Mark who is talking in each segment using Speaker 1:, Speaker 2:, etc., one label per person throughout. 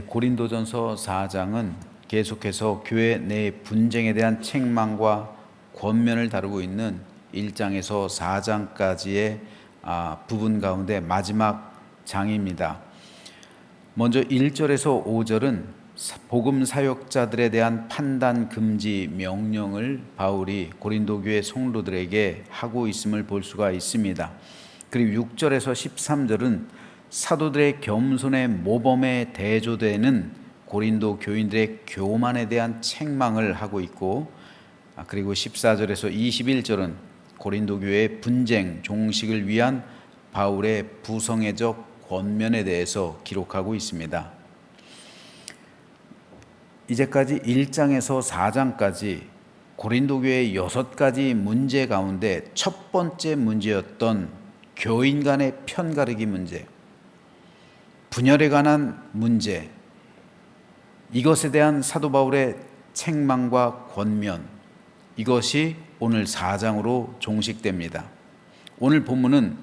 Speaker 1: 고린도전서 4장은 계속해서 교회 내 분쟁에 대한 책망과 권면을 다루고 있는 1장에서 4장까지의 부분 가운데 마지막 장입니다. 먼저 1절에서 5절은 복음 사역자들에 대한 판단 금지 명령을 바울이 고린도 교회 성도들에게 하고 있음을 볼 수가 있습니다. 그리고 6절에서 13절은 사도들의 겸손의 모범에 대조되는 고린도 교인들의 교만에 대한 책망을 하고 있고, 그리고 14절에서 21절은 고린도 교회의 분쟁 종식을 위한 바울의 부성애적 권면에 대해서 기록하고 있습니다. 이제까지 1장에서 4장까지 고린도 교회의 6가지 문제 가운데 첫 번째 문제였던 교인 간의 편가르기 문제, 분열에 관한 문제, 이것에 대한 사도 바울의 책망과 권면, 이것이 오늘 4장으로 종식됩니다. 오늘 본문은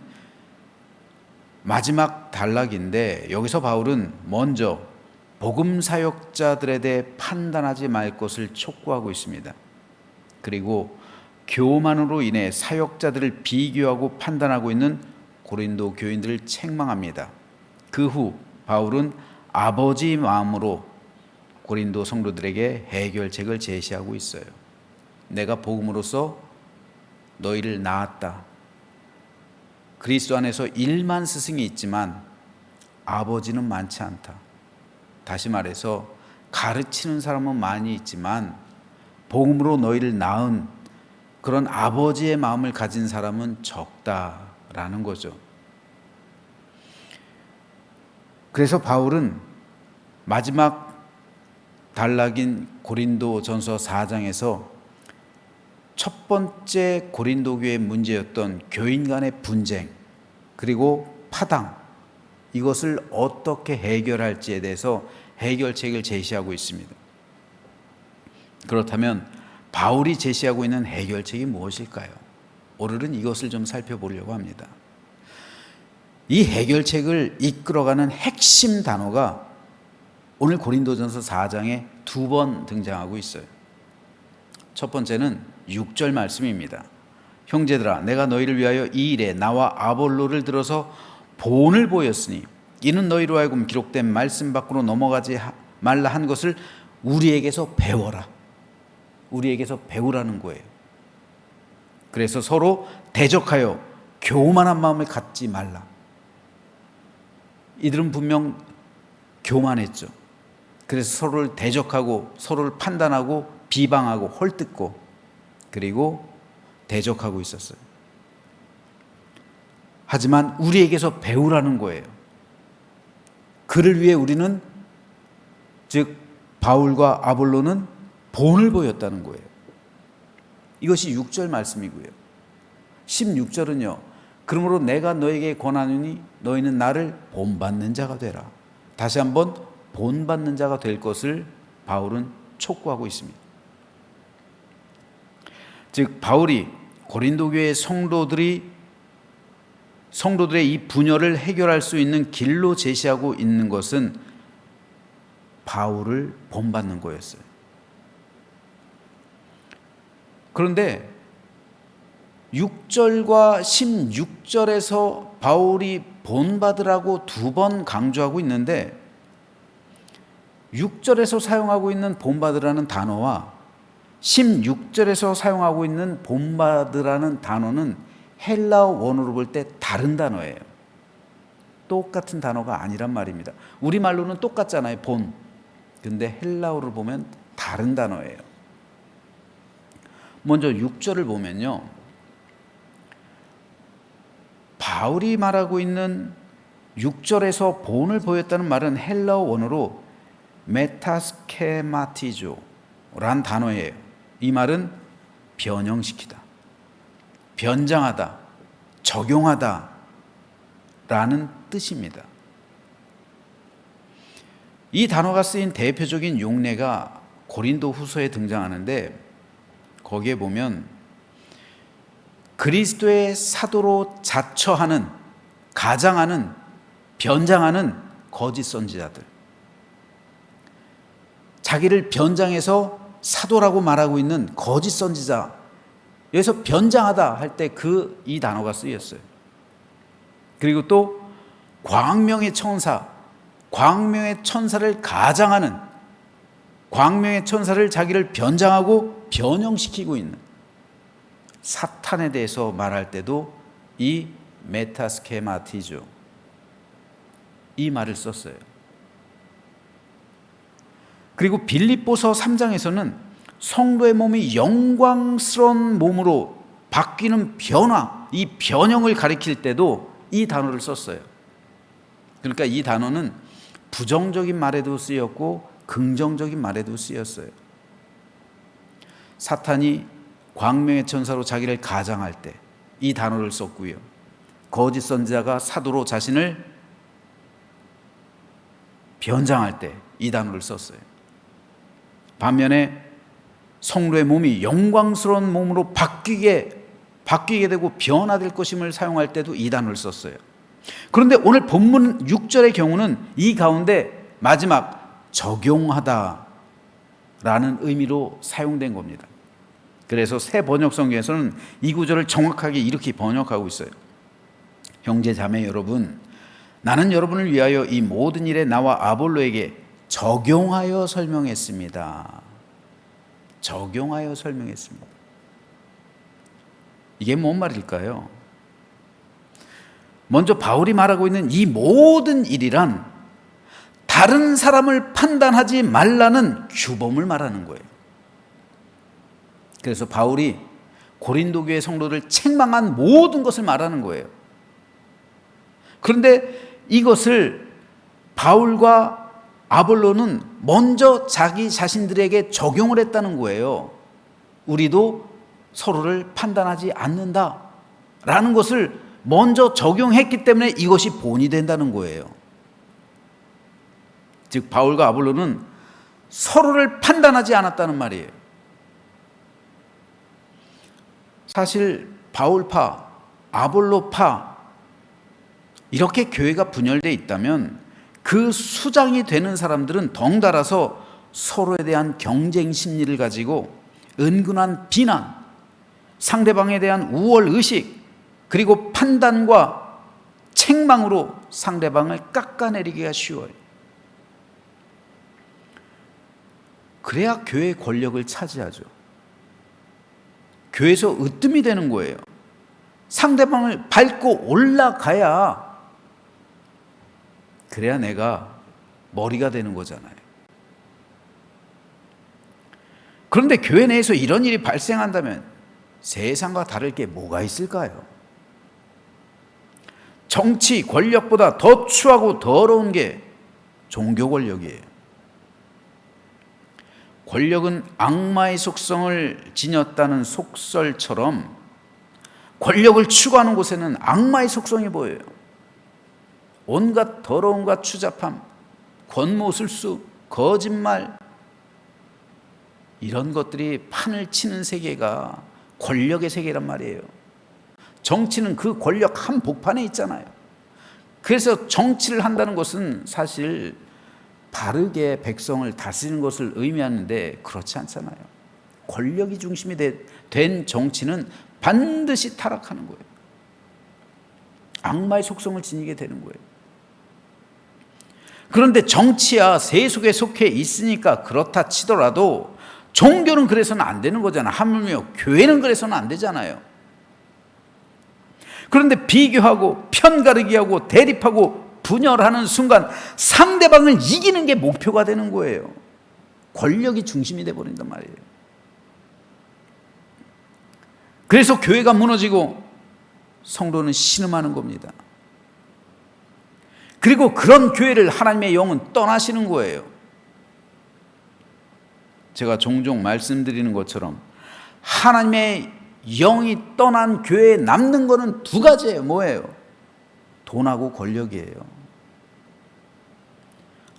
Speaker 1: 마지막 단락인데 여기서 바울은 먼저 복음 사역자들에 대해 판단하지 말 것을 촉구하고 있습니다. 그리고 교만으로 인해 사역자들을 비교하고 판단하고 있는 고린도 교인들을 책망합니다. 그 후 바울은 아버지 마음으로 고린도 성도들에게 해결책을 제시하고 있어요. 내가 복음으로써 너희를 낳았다. 그리스도 안에서 1만 스승이 있지만 아버지는 많지 않다. 다시 말해서 가르치는 사람은 많이 있지만 복음으로 너희를 낳은 그런 아버지의 마음을 가진 사람은 적다라는 거죠. 그래서 바울은 마지막 단락인 고린도전서 4장에서 첫 번째 고린도 교회의 문제였던 교인 간의 분쟁, 그리고 파당, 이것을 어떻게 해결할지에 대해서 해결책을 제시하고 있습니다. 그렇다면 바울이 제시하고 있는 해결책이 무엇일까요? 오늘은 이것을 좀 살펴보려고 합니다. 이 해결책을 이끌어가는 핵심 단어가 오늘 고린도전서 4장에 2번 등장하고 있어요. 첫 번째는 6절 말씀입니다. 형제들아, 내가 너희를 위하여 이 일에 나와 아볼로를 들어서 본을 보였으니 이는 너희로 하여금 기록된 말씀 밖으로 넘어가지 말라 한 것을 우리에게서 배워라. 우리에게서 배우라는 거예요. 그래서 서로 대적하여 교만한 마음을 갖지 말라. 이들은 분명 교만했죠. 그래서 서로를 대적하고 서로를 판단하고 비방하고 헐뜯고 그리고 대적하고 있었어요. 하지만 우리에게서 배우라는 거예요. 그를 위해 우리는, 즉 바울과 아볼로는 본을 보였다는 거예요. 이것이 6절 말씀이고요. 16절은요. 그러므로 내가 너에게 권하노니 너희는 나를 본받는 자가 되라. 다시 한번 본받는 자가 될 것을 바울은 촉구하고 있습니다. 즉 바울이 고린도 교회 성도들의 이 분열을 해결할 수 있는 길로 제시하고 있는 것은 바울을 본받는 거였어요. 그런데 6절과 16절에서 바울이 본받으라고 2번 강조하고 있는데 6절에서 사용하고 있는 본받으라는 단어와 16절에서 사용하고 있는 본받으라는 단어는 헬라어 원어로 볼 때 다른 단어예요. 똑같은 단어가 아니란 말입니다. 우리말로는 똑같잖아요, 본. 근데 헬라어를 보면 다른 단어예요. 먼저 6절을 보면요. 바울이 말하고 있는 6절에서 본을 보였다는 말은 헬라어 원어로 메타스케마티조란 단어예요. 이 말은 변형시키다, 변장하다, 적용하다 라는 뜻입니다. 이 단어가 쓰인 대표적인 용례가 고린도 후서에 등장하는데 거기에 보면 그리스도의 사도로 자처하는, 가장하는, 변장하는 거짓 선지자들, 자기를 변장해서 사도라고 말하고 있는 거짓 선지자, 여기서 변장하다 할 때 이 단어가 쓰였어요. 그리고 또 광명의 천사, 광명의 천사를 가장하는, 광명의 천사를 자기를 변장하고 변형시키고 있는 사탄에 대해서 말할 때도 이 메타스케마티죠, 이 말을 썼어요. 그리고 빌립보서 3장에서는 성도의 몸이 영광스러운 몸으로 바뀌는 변화, 이 변형을 가리킬 때도 이 단어를 썼어요. 그러니까 이 단어는 부정적인 말에도 쓰였고 긍정적인 말에도 쓰였어요. 사탄이 광명의 천사로 자기를 가장할 때 이 단어를 썼고요. 거짓 선지자가 사도로 자신을 변장할 때 이 단어를 썼어요. 반면에 성도의 몸이 영광스러운 몸으로 바뀌게 되고 변화될 것임을 사용할 때도 이 단어를 썼어요. 그런데 오늘 본문 6절의 경우는 이 가운데 마지막 적용하다 라는 의미로 사용된 겁니다. 그래서 새 번역 성경에서는 이 구절을 정확하게 이렇게 번역하고 있어요. 형제 자매 여러분, 나는 여러분을 위하여 이 모든 일에 나와 아볼로에게 적용하여 설명했습니다. 적용하여 설명했습니다. 이게 뭔 말일까요? 먼저 바울이 말하고 있는 이 모든 일이란 다른 사람을 판단하지 말라는 규범을 말하는 거예요. 그래서 바울이 고린도 교회 성도를 책망한 모든 것을 말하는 거예요. 그런데 이것을 바울과 아볼로는 먼저 자기 자신들에게 적용을 했다는 거예요. 우리도 서로를 판단하지 않는다라는 것을 먼저 적용했기 때문에 이것이 본이 된다는 거예요. 즉 바울과 아볼로는 서로를 판단하지 않았다는 말이에요. 사실 바울파, 아볼로파 이렇게 교회가 분열되어 있다면 그 수장이 되는 사람들은 덩달아서 서로에 대한 경쟁 심리를 가지고 은근한 비난, 상대방에 대한 우월의식, 그리고 판단과 책망으로 상대방을 깎아내리기가 쉬워요. 그래야 교회의 권력을 차지하죠. 교회에서 으뜸이 되는 거예요. 상대방을 밟고 올라가야, 그래야 내가 머리가 되는 거잖아요. 그런데 교회 내에서 이런 일이 발생한다면 세상과 다를 게 뭐가 있을까요? 정치 권력보다 더 추하고 더러운 게 종교 권력이에요. 권력은 악마의 속성을 지녔다는 속설처럼 권력을 추구하는 곳에는 악마의 속성이 보여요. 온갖 더러움과 추잡함, 권모술수, 거짓말, 이런 것들이 판을 치는 세계가 권력의 세계란 말이에요. 정치는 그 권력 한복판에 있잖아요. 그래서 정치를 한다는 것은 사실 바르게 백성을 다스리는 것을 의미하는데 그렇지 않잖아요. 권력이 중심이 된 정치는 반드시 타락하는 거예요. 악마의 속성을 지니게 되는 거예요. 그런데 정치야 세속에 속해 있으니까 그렇다 치더라도 종교는 그래서는 안 되는 거잖아요. 하물며 교회는 그래서는 안 되잖아요. 그런데 비교하고 편가르기하고 대립하고 분열하는 순간 상대방을 이기는 게 목표가 되는 거예요. 권력이 중심이 돼버린단 말이에요. 그래서 교회가 무너지고 성도는 신음하는 겁니다. 그리고 그런 교회를 하나님의 영은 떠나시는 거예요. 제가 종종 말씀드리는 것처럼 하나님의 영이 떠난 교회에 남는 거는 두 가지예요. 뭐예요? 돈하고 권력이에요.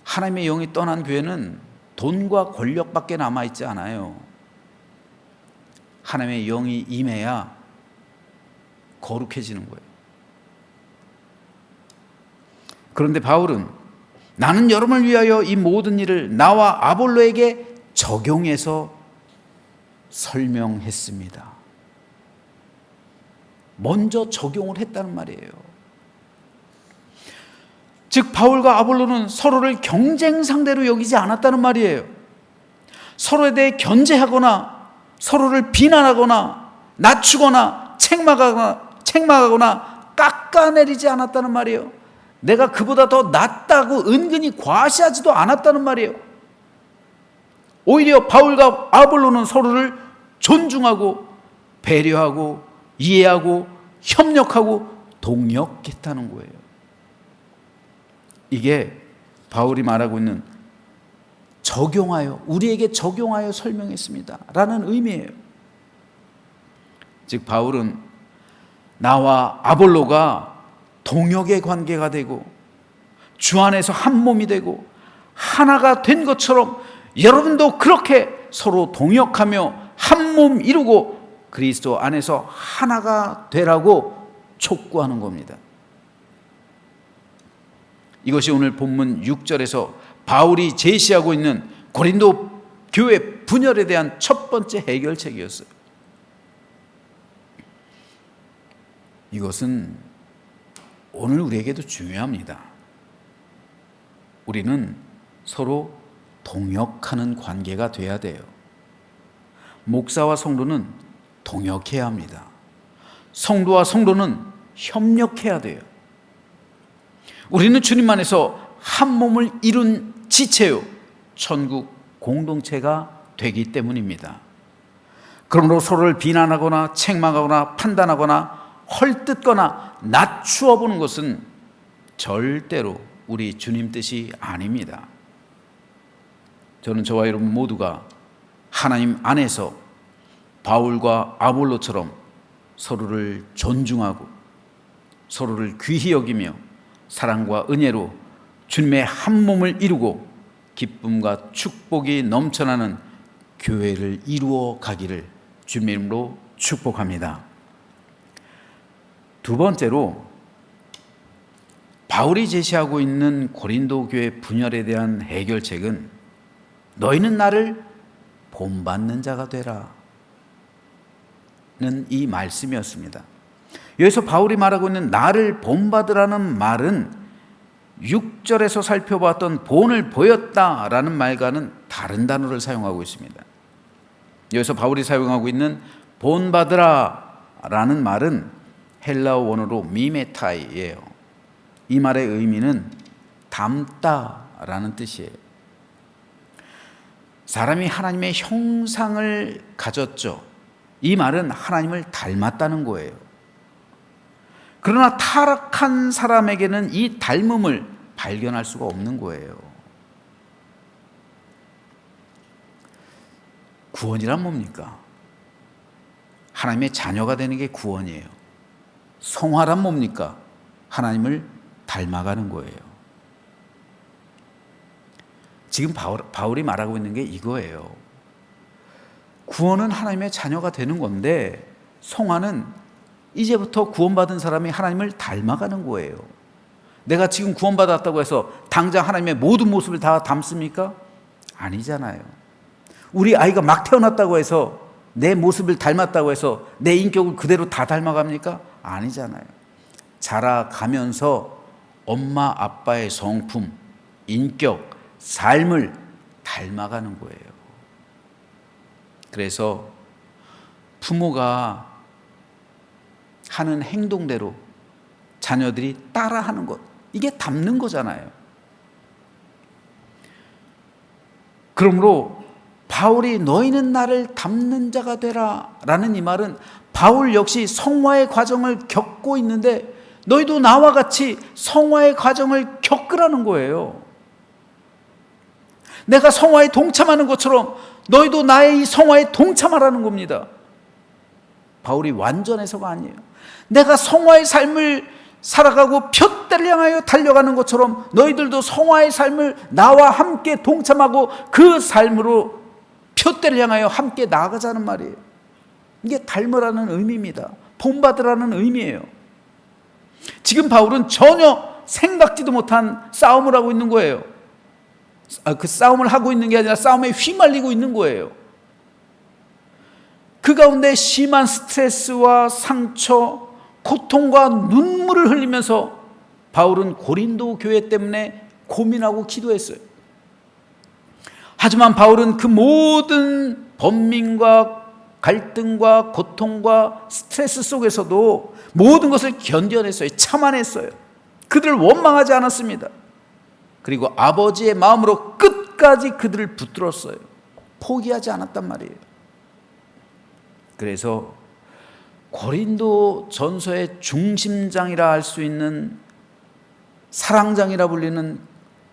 Speaker 1: 하나님의 영이 떠난 교회는 돈과 권력밖에 남아있지 않아요. 하나님의 영이 임해야 거룩해지는 거예요. 그런데 바울은 나는 여러분을 위하여 이 모든 일을 나와 아볼로에게 적용해서 설명했습니다. 먼저 적용을 했다는 말이에요. 즉 바울과 아볼로는 서로를 경쟁 상대로 여기지 않았다는 말이에요. 서로에 대해 견제하거나 서로를 비난하거나 낮추거나 책망하거나 깎아내리지 않았다는 말이에요. 내가 그보다 더 낫다고 은근히 과시하지도 않았다는 말이에요. 오히려 바울과 아볼로는 서로를 존중하고 배려하고 이해하고 협력하고 동역했다는 거예요. 이게 바울이 말하고 있는 적용하여, 우리에게 적용하여 설명했습니다 라는 의미예요. 즉 바울은 나와 아볼로가 동역의 관계가 되고 주 안에서 한 몸이 되고 하나가 된 것처럼 여러분도 그렇게 서로 동역하며 한 몸 이루고 그리스도 안에서 하나가 되라고 촉구하는 겁니다. 이것이 오늘 본문 6절에서 바울이 제시하고 있는 고린도 교회 분열에 대한 첫 번째 해결책이었어요. 이것은 오늘 우리에게도 중요합니다. 우리는 서로 동역하는 관계가 돼야 돼요. 목사와 성도는 동역해야 합니다. 성도와 성도는 협력해야 돼요. 우리는 주님 안에서 한 몸을 이룬 지체요, 천국 공동체가 되기 때문입니다. 그러므로 서로를 비난하거나 책망하거나 판단하거나 헐뜯거나 낮추어 보는 것은 절대로 우리 주님 뜻이 아닙니다. 저는 저와 여러분 모두가 하나님 안에서 바울과 아볼로처럼 서로를 존중하고 서로를 귀히 여기며 사랑과 은혜로 주님의 한 몸을 이루고 기쁨과 축복이 넘쳐나는 교회를 이루어 가기를 주님의 이름으로 축복합니다. 두 번째로 바울이 제시하고 있는 고린도 교회 분열에 대한 해결책은 너희는 나를 본받는 자가 되라 는 이 말씀이었습니다. 여기서 바울이 말하고 있는 나를 본받으라는 말은 6절에서 살펴봤던 본을 보였다라는 말과는 다른 단어를 사용하고 있습니다. 여기서 바울이 사용하고 있는 본받으라라는 말은 헬라어 원어로 미메타이예요. 이 말의 의미는 닮다라는 뜻이에요. 사람이 하나님의 형상을 가졌죠. 이 말은 하나님을 닮았다는 거예요. 그러나 타락한 사람에게는 이 닮음을 발견할 수가 없는 거예요. 구원이란 뭡니까? 하나님의 자녀가 되는 게 구원이에요. 성화란 뭡니까? 하나님을 닮아가는 거예요. 지금 바울이 말하고 있는 게 이거예요. 구원은 하나님의 자녀가 되는 건데 성화는 이제부터 구원받은 사람이 하나님을 닮아가는 거예요. 내가 지금 구원받았다고 해서 당장 하나님의 모든 모습을 다 닮습니까? 아니잖아요. 우리 아이가 막 태어났다고 해서 내 모습을 닮았다고 해서 내 인격을 그대로 다 닮아갑니까? 아니잖아요. 자라가면서 엄마 아빠의 성품, 인격, 삶을 닮아가는 거예요. 그래서 부모가 하는 행동대로 자녀들이 따라하는 것, 이게 닮는 거잖아요. 그러므로 바울이 너희는 나를 닮는 자가 되라 라는 이 말은 바울 역시 성화의 과정을 겪고 있는데 너희도 나와 같이 성화의 과정을 겪으라는 거예요. 내가 성화에 동참하는 것처럼 너희도 나의 이 성화에 동참하라는 겁니다. 바울이 완전해서가 아니에요. 내가 성화의 삶을 살아가고 표대를 향하여 달려가는 것처럼 너희들도 성화의 삶을 나와 함께 동참하고 그 삶으로 표대를 향하여 함께 나아가자는 말이에요. 이게 닮으라는 의미입니다. 본받으라는 의미예요. 지금 바울은 전혀 생각지도 못한 싸움을 하고 있는 거예요. 그 싸움을 하고 있는 게 아니라 싸움에 휘말리고 있는 거예요. 그 가운데 심한 스트레스와 상처, 고통과 눈물을 흘리면서 바울은 고린도 교회 때문에 고민하고 기도했어요. 하지만 바울은 그 모든 번민과 갈등과 고통과 스트레스 속에서도 모든 것을 견뎌냈어요. 참아냈어요. 그들을 원망하지 않았습니다. 그리고 아버지의 마음으로 끝까지 그들을 붙들었어요. 포기하지 않았단 말이에요. 그래서 고린도 전서의 중심장이라 할 수 있는 사랑장이라 불리는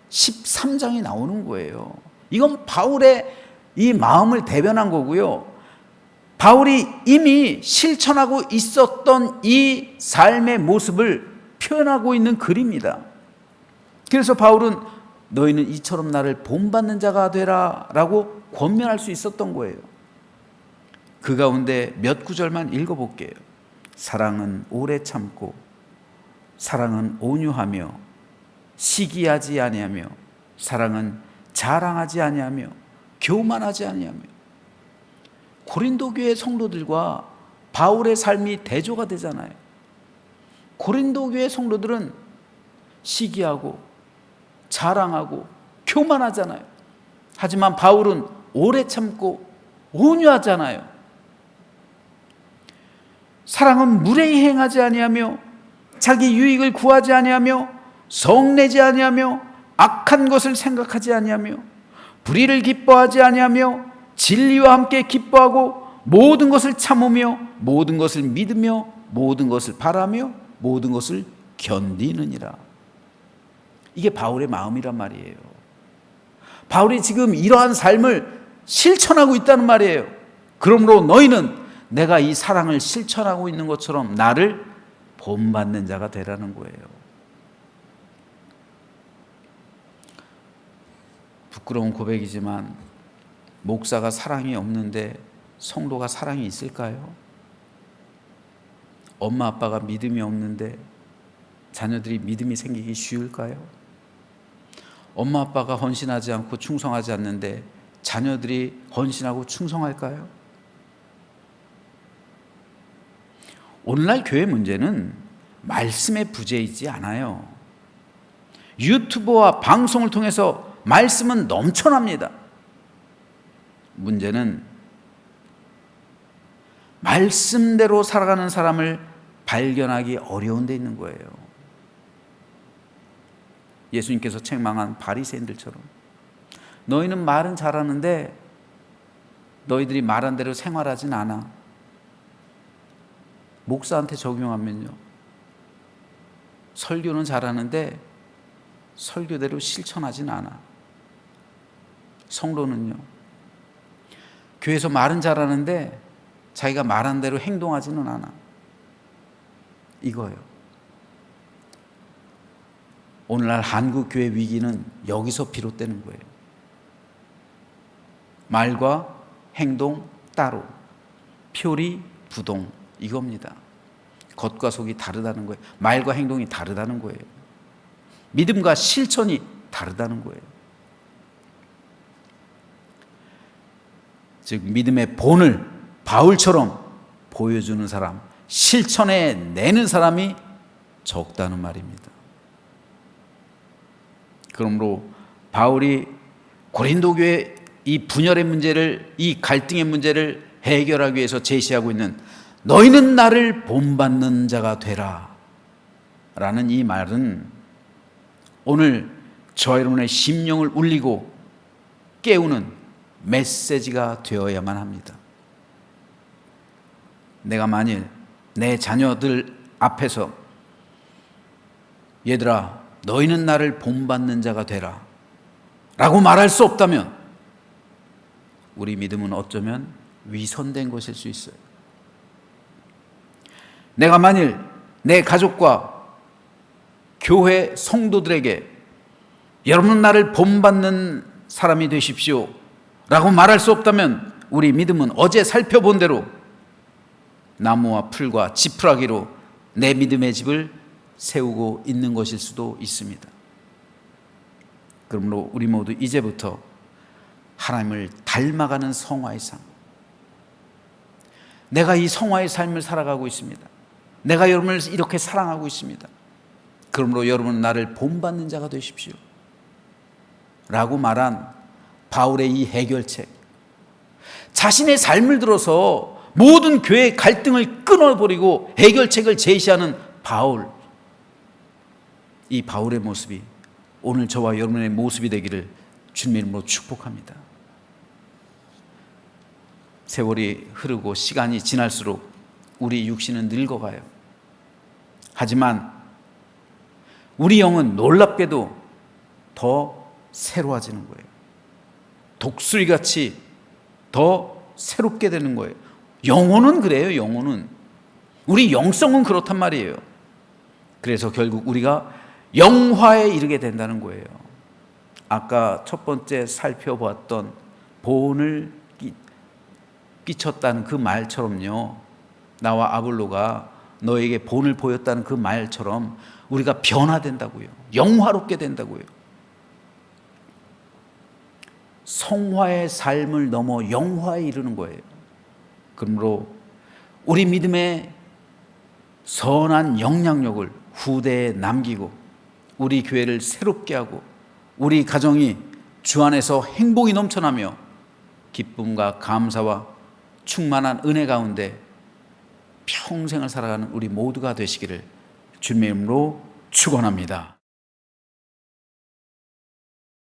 Speaker 1: 13장이 나오는 거예요. 이건 바울의 이 마음을 대변한 거고요. 바울이 이미 실천하고 있었던 이 삶의 모습을 표현하고 있는 글입니다. 그래서 바울은 너희는 이처럼 나를 본받는 자가 되라 라고 권면할 수 있었던 거예요. 그 가운데 몇 구절만 읽어볼게요. 사랑은 오래 참고, 사랑은 온유하며, 시기하지 아니하며, 사랑은 자랑하지 아니하며, 교만하지 아니하며. 고린도 교회 성도들과 바울의 삶이 대조가 되잖아요. 고린도 교회 성도들은 시기하고 자랑하고 교만하잖아요. 하지만 바울은 오래 참고 온유하잖아요. 사랑은 무례히 행하지 아니하며, 자기 유익을 구하지 아니하며, 성내지 아니하며, 악한 것을 생각하지 아니하며, 불의를 기뻐하지 아니하며, 진리와 함께 기뻐하고, 모든 것을 참으며, 모든 것을 믿으며, 모든 것을 바라며, 모든 것을 견디느니라. 이게 바울의 마음이란 말이에요. 바울이 지금 이러한 삶을 실천하고 있다는 말이에요. 그러므로 너희는 내가 이 사랑을 실천하고 있는 것처럼 나를 본받는 자가 되라는 거예요. 부끄러운 고백이지만 목사가 사랑이 없는데 성도가 사랑이 있을까요? 엄마 아빠가 믿음이 없는데 자녀들이 믿음이 생기기 쉬울까요? 엄마 아빠가 헌신하지 않고 충성하지 않는데 자녀들이 헌신하고 충성할까요? 오늘날 교회 문제는 말씀의 부재이지 않아요. 유튜브와 방송을 통해서 말씀은 넘쳐납니다. 문제는 말씀대로 살아가는 사람을 발견하기 어려운 데 있는 거예요. 예수님께서 책망한 바리새인들처럼 너희는 말은 잘하는데 너희들이 말한 대로 생활하진 않아. 목사한테 적용하면요, 설교는 잘하는데 설교대로 실천하진 않아. 성도는요, 교회에서 말은 잘하는데 자기가 말한 대로 행동하지는 않아. 이거예요. 오늘날 한국 교회 위기는 여기서 비롯되는 거예요. 말과 행동 따로, 표리 부동, 이겁니다. 겉과 속이 다르다는 거예요. 말과 행동이 다르다는 거예요. 믿음과 실천이 다르다는 거예요. 즉 믿음의 본을 바울처럼 보여주는 사람, 실천해 내는 사람이 적다는 말입니다. 그러므로 바울이 고린도 교회 이 분열의 문제를, 이 갈등의 문제를 해결하기 위해서 제시하고 있는 너희는 나를 본받는 자가 되라 라는 이 말은 오늘 저와 여러분의 심령을 울리고 깨우는 메시지가 되어야만 합니다. 내가 만일 내 자녀들 앞에서 얘들아 너희는 나를 본받는 자가 되라 라고 말할 수 없다면 우리 믿음은 어쩌면 위선된 것일 수 있어요. 내가 만일 내 가족과 교회 성도들에게 여러분은 나를 본받는 사람이 되십시오 라고 말할 수 없다면 우리 믿음은 어제 살펴본 대로 나무와 풀과 지푸라기로 내 믿음의 집을 세우고 있는 것일 수도 있습니다. 그러므로 우리 모두 이제부터 하나님을 닮아가는 성화의 삶, 내가 이 성화의 삶을 살아가고 있습니다. 내가 여러분을 이렇게 사랑하고 있습니다. 그러므로 여러분은 나를 본받는 자가 되십시오 라고 말한 바울의 이 해결책, 자신의 삶을 들어서 모든 교회의 갈등을 끊어버리고 해결책을 제시하는 바울, 이 바울의 모습이 오늘 저와 여러분의 모습이 되기를 주님의 이름으로 축복합니다. 세월이 흐르고 시간이 지날수록 우리 육신은 늙어가요. 하지만 우리 영은 놀랍게도 더 새로워지는 거예요. 독수리같이 더 새롭게 되는 거예요. 영혼은 그래요. 영혼은, 우리 영성은 그렇단 말이에요. 그래서 결국 우리가 영화에 이르게 된다는 거예요. 아까 첫 번째 살펴보았던 본을 끼쳤다는 그 말처럼요, 나와 아볼로가 너에게 본을 보였다는 그 말처럼 우리가 변화된다고요. 영화롭게 된다고요. 성화의 삶을 넘어 영화에 이르는 거예요. 그러므로 우리 믿음의 선한 영향력을 후대에 남기고 우리 교회를 새롭게 하고 우리 가정이 주 안에서 행복이 넘쳐나며 기쁨과 감사와 충만한 은혜 가운데 평생을 살아가는 우리 모두가 되시기를 주님의 이름으로 축원합니다.